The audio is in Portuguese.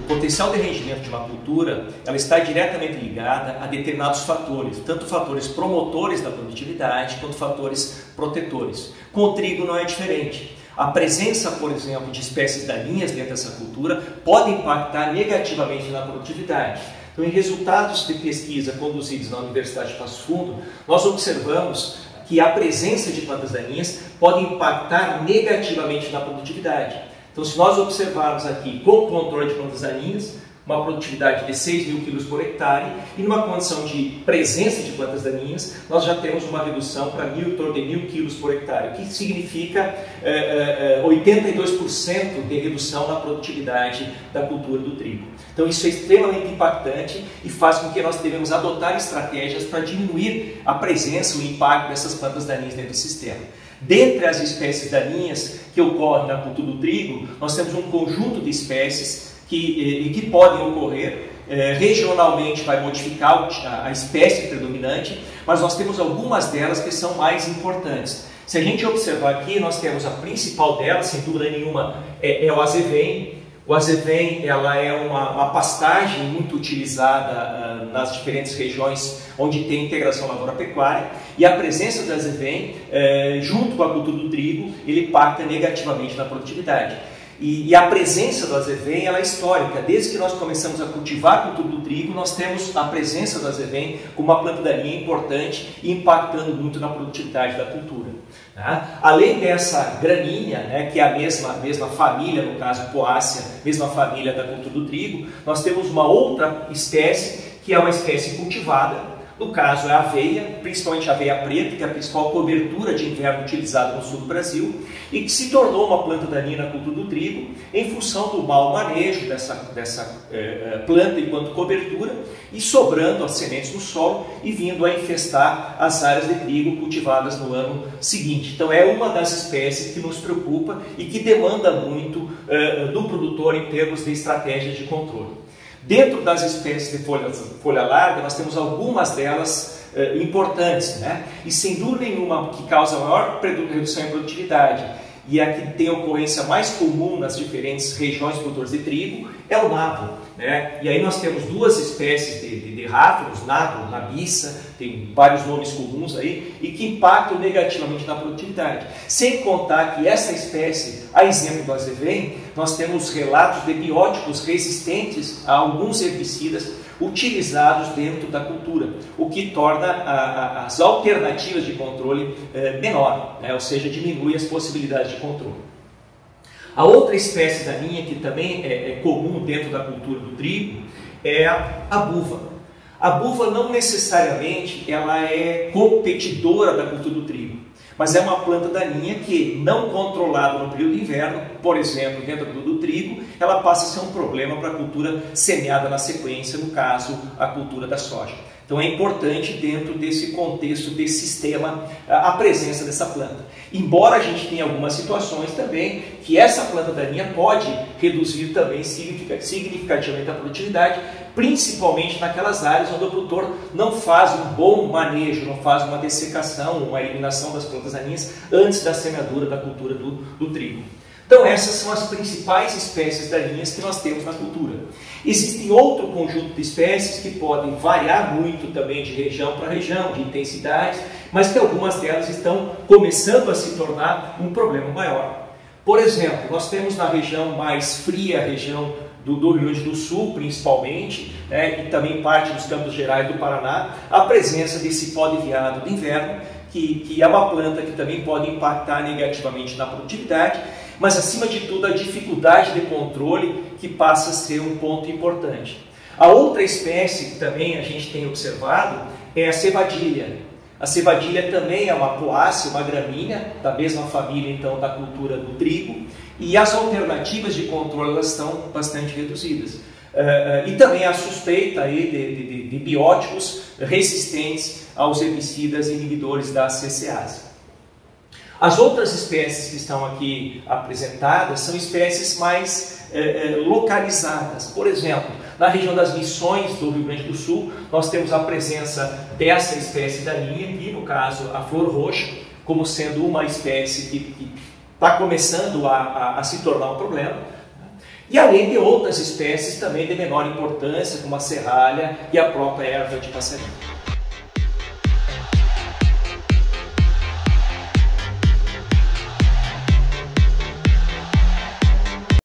potencial de rendimento de uma cultura, ela está diretamente ligada a determinados fatores, tanto fatores promotores da produtividade quanto fatores protetores. Com o trigo não é diferente. A presença, por exemplo, de espécies daninhas dentro dessa cultura pode impactar negativamente na produtividade. Então, em resultados de pesquisa conduzidos na Universidade de Passo Fundo, nós observamos que a presença de plantas daninhas pode impactar negativamente na produtividade. Então, se nós observarmos aqui com o controle de plantas daninhas, uma produtividade de 6.000 kg por hectare, e numa condição de presença de plantas daninhas, nós já temos uma redução para em torno de 1.000 kg por hectare, o que significa 82% de redução na produtividade da cultura do trigo. Então isso é extremamente impactante e faz com que nós devemos adotar estratégias para diminuir a presença, o impacto dessas plantas daninhas dentro do sistema. Dentre as espécies daninhas que ocorrem na cultura do trigo, nós temos um conjunto de espécies que podem ocorrer, regionalmente vai modificar a espécie predominante, mas nós temos algumas delas que são mais importantes. Se a gente observar aqui, nós temos a principal delas, sem dúvida nenhuma, é o azevém. O azevém, ela é uma pastagem muito utilizada nas diferentes regiões onde tem integração lavoura-pecuária, e a presença do azevém, junto com a cultura do trigo, ele impacta negativamente na produtividade. E a presença do azevém ela é histórica. Desde que nós começamos a cultivar a cultura do trigo, nós temos a presença do azevém como uma planta daninha importante e impactando muito na produtividade da cultura. Tá? Além dessa gramínea, né, que é a mesma família, no caso poácea, mesma família da cultura do trigo, nós temos uma outra espécie que é uma espécie cultivada. No caso é a aveia, principalmente a aveia preta, que é a principal cobertura de inverno utilizada no sul do Brasil, e que se tornou uma planta daninha na cultura do trigo em função do mau manejo dessa planta enquanto cobertura e sobrando as sementes no solo e vindo a infestar as áreas de trigo cultivadas no ano seguinte. Então é uma das espécies que nos preocupa e que demanda muito do produtor em termos de estratégias de controle. Dentro das espécies de folha larga, nós temos algumas delas importantes, né? E sem dúvida nenhuma que causa maior redução em produtividade e a que tem ocorrência mais comum nas diferentes regiões produtoras de trigo é o nabo, né? E aí nós temos duas espécies de ráfidos, nabo, nabiça, tem vários nomes comuns aí, e que impactam negativamente na produtividade. Sem contar que essa espécie, a exemplo do azevém, nós temos relatos de bióticos resistentes a alguns herbicidas utilizados dentro da cultura, o que torna as alternativas de controle menor, né? Ou seja, diminui as possibilidades de controle. A outra espécie daninha que também é comum dentro da cultura do trigo é a buva. A buva não necessariamente ela é competidora da cultura do trigo, mas é uma planta daninha que, não controlada no período de inverno, por exemplo, dentro do trigo, ela passa a ser um problema para a cultura semeada na sequência, no caso, a cultura da soja. Então é importante, dentro desse contexto, desse sistema, a presença dessa planta. Embora a gente tenha algumas situações também que essa planta daninha pode reduzir também significativamente a produtividade, principalmente naquelas áreas onde o produtor não faz um bom manejo, não faz uma dessecação, uma eliminação das plantas daninhas antes da semeadura da cultura do trigo. Então essas são as principais espécies daninhas que nós temos na cultura. Existem outro conjunto de espécies que podem variar muito também de região para região, de intensidade, mas que algumas delas estão começando a se tornar um problema maior. Por exemplo, nós temos na região mais fria, a região do Rio Grande do Sul, principalmente, né, e também parte dos Campos Gerais do Paraná, a presença desse cipó de veado de inverno, que é uma planta que também pode impactar negativamente na produtividade, mas acima de tudo a dificuldade de controle que passa a ser um ponto importante. A outra espécie que também a gente tem observado é a cevadilha. A cevadilha também é uma poácea, uma gramínea, da mesma família então da cultura do trigo, e as alternativas de controle elas estão bastante reduzidas. E também a suspeita aí de bióticos resistentes aos herbicidas inibidores da CCase. As outras espécies que estão aqui apresentadas são espécies mais localizadas. Por exemplo, na região das Missões do Rio Grande do Sul, nós temos a presença dessa espécie daninha aqui, no caso a flor roxa, como sendo uma espécie que está começando a se tornar um problema. E além de outras espécies também de menor importância, como a serralha e a própria erva de passarinho.